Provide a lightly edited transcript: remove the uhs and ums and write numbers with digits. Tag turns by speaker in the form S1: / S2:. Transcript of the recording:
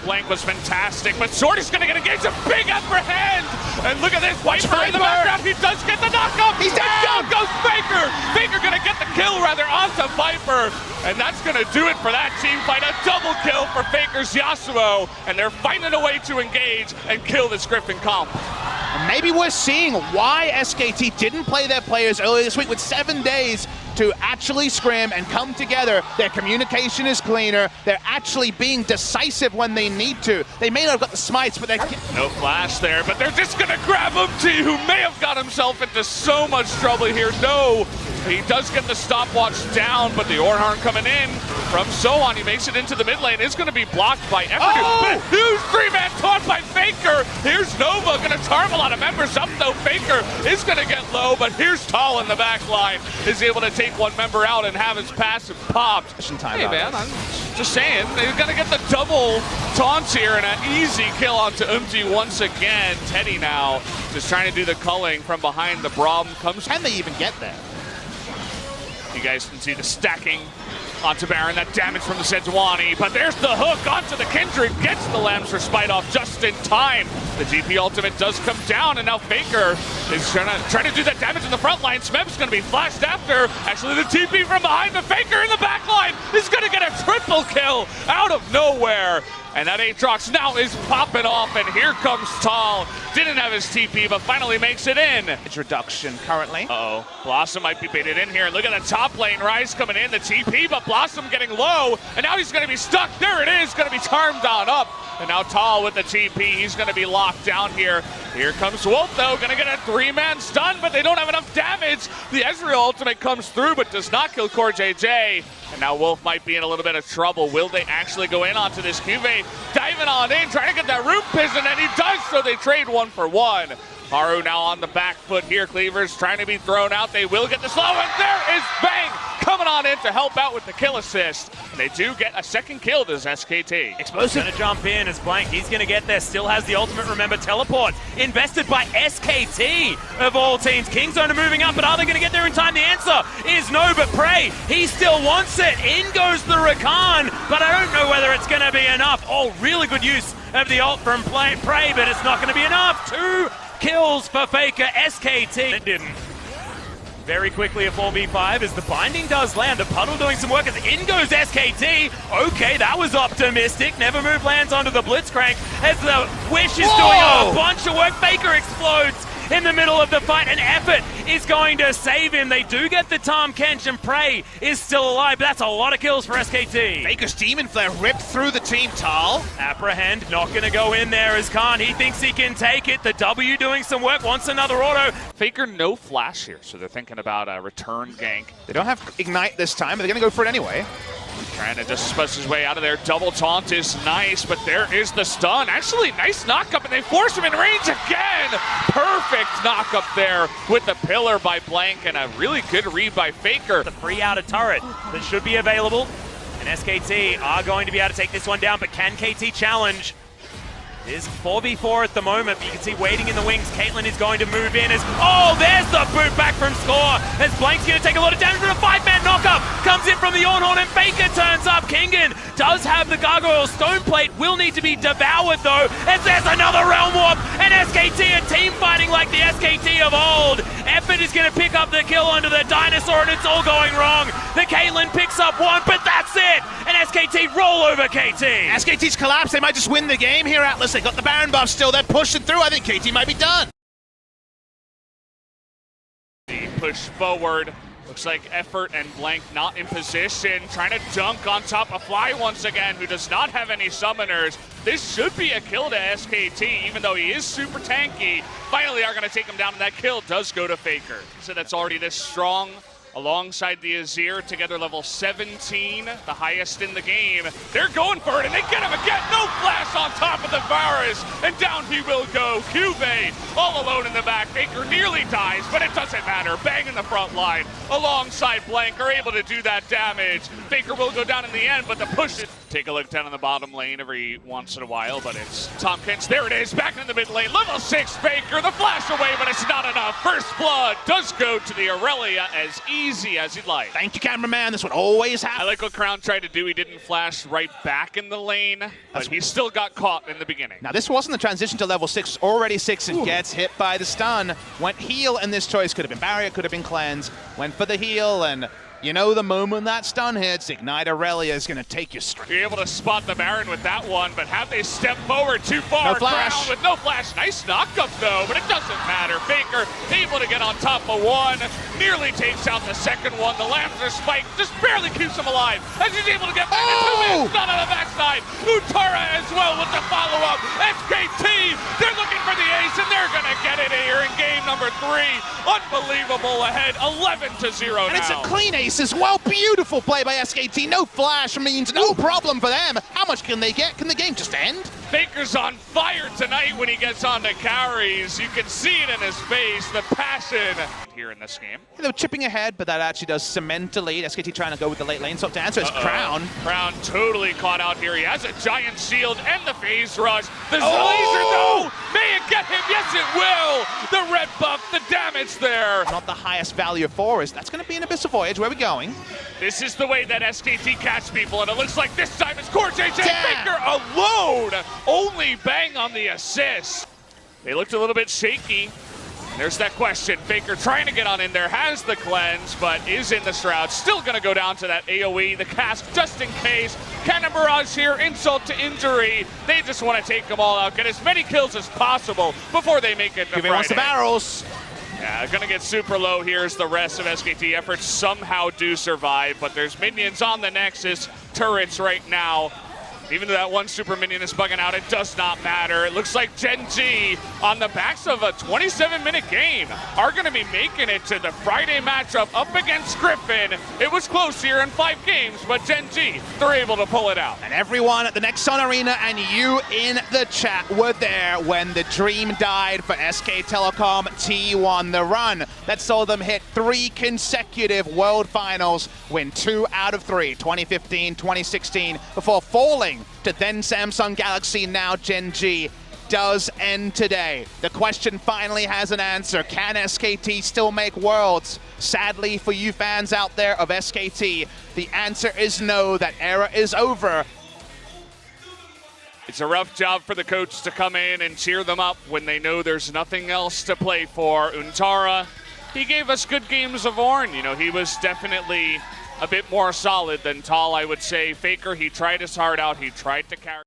S1: Blank was fantastic, but Shorty's gonna get engaged, a big upper hand! And look at this, Viper in the background, he does get the knockup!
S2: He's down!
S1: Down goes Faker! Faker gonna get the kill, rather, onto Viper, and that's gonna do it for that team fight. A double kill for Faker's Yasuo, and they're finding a way to engage and kill this Griffin comp.
S2: Maybe we're seeing why SKT didn't play their players earlier this week with 7 days to actually scrim and come together. Their communication is cleaner. They're actually being decisive when they need to. They may not have got the smites, but they're...
S1: No flash there, but they're just gonna grab Umti, who may have got himself into so much trouble here. No, he does get the stopwatch down, but the Ornharn coming in from Sohan. He makes it into the mid lane. It's gonna be blocked by Effort.
S2: Oh!
S1: Huge three-man taunt by Faker. Here's Nova, gonna tarm a lot of members up though. Faker is gonna get low, but here's Tall in the back line. Is able to take one member out and have his passive popped. Hey man, I'm just saying, they're gonna get the double taunts here and an easy kill onto Umti once again. Teddy now just trying to do the culling from behind. The Braum comes.
S2: Can they even get there?
S1: You guys can see the stacking onto Baron, that damage from the Sejuani, but there's the hook onto the Kindred, gets the Lambs for Spite off just in time. The GP ultimate does come down, and now Faker is trying to do that damage in the front line. Smeb's gonna be flashed after. Actually, the TP from behind, the Faker in the back line is gonna get a triple kill out of nowhere. And that Aatrox now is popping off, and here comes Tall. Didn't have his TP, but finally makes it in.
S2: It's reduction currently.
S1: Uh-oh, Blossom might be baited in here. Look at the top lane, Rise coming in, the TP, but Blossom getting low, and now he's gonna be stuck. There it is, gonna be charmed on up. And now Tall with the TP, he's gonna be locked down here. Here comes Wolf though, gonna get a 3-man stun, but they don't have enough damage. The Ezreal ultimate comes through, but does not kill Core JJ. And now Wolf might be in a little bit of trouble. Will they actually go in onto this Cuvée? Diving on in, trying to get that root piston, and he does, so they trade 1 for 1. Haru now on the back foot here. Cleaver's trying to be thrown out. They will get the slow, and there is Bang coming on in to help out with the kill assist. And they do get a second kill, this SKT.
S3: Explosive gonna jump in as Blank. He's gonna get there. Still has the ultimate, remember, teleport. Invested by SKT of all teams. Kingzone are moving up, but are they gonna get there in time? The answer is no, but Prey, he still wants it. In goes the Rakan, but I don't know whether it's gonna be enough. Oh, really good use of the ult from Prey, but it's not gonna be enough. 2 kills for Faker. SKT. It didn't. Very quickly a 4v5 as the binding does land. A puddle doing some work as in goes SKT. Okay, that was optimistic. Never move lands onto the Blitzcrank as the Wish is doing a bunch of work. Faker explodes in the middle of the fight, and Effort is going to save him. They do get the Tahm Kench, and Prey is still alive, but that's a lot of kills for SKT.
S2: Faker's Demon Flare ripped through the team, Tal.
S3: Apprehend, not gonna go in there as Khan. He thinks he can take it. The W doing some work, wants another auto.
S1: Faker no flash here, so they're thinking about a return gank.
S2: They don't have Ignite this time, but they're gonna go for it anyway.
S1: Trying to just spus his way out of there. Double taunt is nice, but there is the stun. Actually, nice knockup, and they force him in range again. Perfect knockup there with the pillar by Blank, and a really good read by Faker.
S3: The free outer turret that should be available, and SKT are going to be able to take this one down, but can KT challenge? It is 4v4 at the moment, but you can see waiting in the wings. Caitlyn is going to move in as, oh, there's the boot back from Score. As Blank's going to take a lot of damage, but a 5-man knockup comes in from the Ornhorn, and Faker turns up. Kingan does have the Gargoyle Stone Plate, will need to be devoured though, as there's another Realm Warp, and SKT are team fighting like the SKT of old. Effort is going to pick up the kill onto the Dinosaur, and it's all going wrong. The Caitlyn picks up one, but that's it, and SKT roll over KT.
S2: SKT's collapsed, they might just win the game here, Atlas. They got the Baron buff still, they're pushing through. I think KT might be done.
S1: The push forward. Looks like Effort and Blank not in position. Trying to dunk on top of Fly once again, who does not have any summoners. This should be a kill to SKT, even though he is super tanky. Finally are going to take him down, and that kill does go to Faker. So that's already this strong. Alongside the Azir, together level 17, the highest in the game. They're going for it, and they get him again. No flash on top of the Varus, and down he will go. Cuvée all alone in the back. Faker nearly dies, but it doesn't matter. Bang in the front line, alongside Blank, are able to do that damage. Faker will go down in the end, but the push is take a look down in the bottom lane every once in a while, but it's Tompkins. There it is, back in the mid lane. Level 6 Faker, the flash away, but it's not enough. First blood does go to the Aurelia as easy as he'd like.
S2: Thank you, cameraman. This would always happen.
S1: I like what Crown tried to do. He didn't flash right back in the lane, but he still got caught in the beginning.
S2: Now, this wasn't the transition to level 6. Already 6 and gets hit by the stun. Went heal, and this choice could have been barrier, could have been cleanse. Went for the heal, and you know the moment that stun hits, Ignite Aurelia is going to take you straight.
S1: You're able to spot the Baron with that one, but have they stepped forward too far?
S2: No flash.
S1: Crown with no flash. Nice knockup, though, but it doesn't matter. Faker able to get on top of one, nearly takes out the second one. The Lancer spike just barely keeps him alive as he's able to get back to 2 minutes. Not on the backside. Utara as well with the follow-up. SKT, they're looking for the ace, and they're going to get it here in game number 3. Unbelievable, ahead 11-0 now.
S2: And it's a clean ace as well. Beautiful play by SKT. No flash means no problem for them. How much can they get? Can the game just end?
S1: Faker's on fire tonight when he gets on the carries. You can see it in his face, the passion here in this game.
S2: They were chipping ahead, but that actually does cement the lead. SKT trying to go with the late lane. So to answer is Crown.
S1: Crown totally caught out here. He has a giant shield and the phase rush. The laser, though, may it get him? Yes, it will. The red buff, the damage there.
S2: Not the highest value for us. That's going to be an Abyssal Voyage. Where are we going?
S1: This is the way that SKT catch people, and it looks like this time it's Core JJ. Faker alone. Only bang on the assist. They looked a little bit shaky. There's that question. Faker trying to get on in there, has the cleanse, but is in the shroud. Still going to go down to that AoE, the cast, just in case. Cannon Barrage here, insult to injury. They just want to take them all out, get as many kills as possible before they make it to Friday.
S2: Wants the barrels.
S1: Yeah, gonna get super low here as the rest of SKT efforts somehow do survive, but there's minions on the Nexus, turrets right now. Even though that one super minion is bugging out, it does not matter. It looks like Gen G, on the backs of a 27-minute game, are going to be making it to the Friday matchup up against Griffin. It was close here in 5 games, but Gen G, they're able to pull it out.
S2: And everyone at the Nexon Arena and you in the chat were there when the dream died for SK Telecom T1 The Run. That saw them hit 3 consecutive World Finals, win 2 out of 3, 2015, 2016, before falling to then Samsung Galaxy, now Gen G, does end today. The question finally has an answer. Can SKT still make Worlds? Sadly for you fans out there of SKT, the answer is no. That era is over.
S1: It's a rough job for the coach to come in and cheer them up when they know there's nothing else to play for. Untara, he gave us good games of Ornn. You know, he was definitely a bit more solid than Tall, I would say. Faker, he tried his heart out. He tried to carry.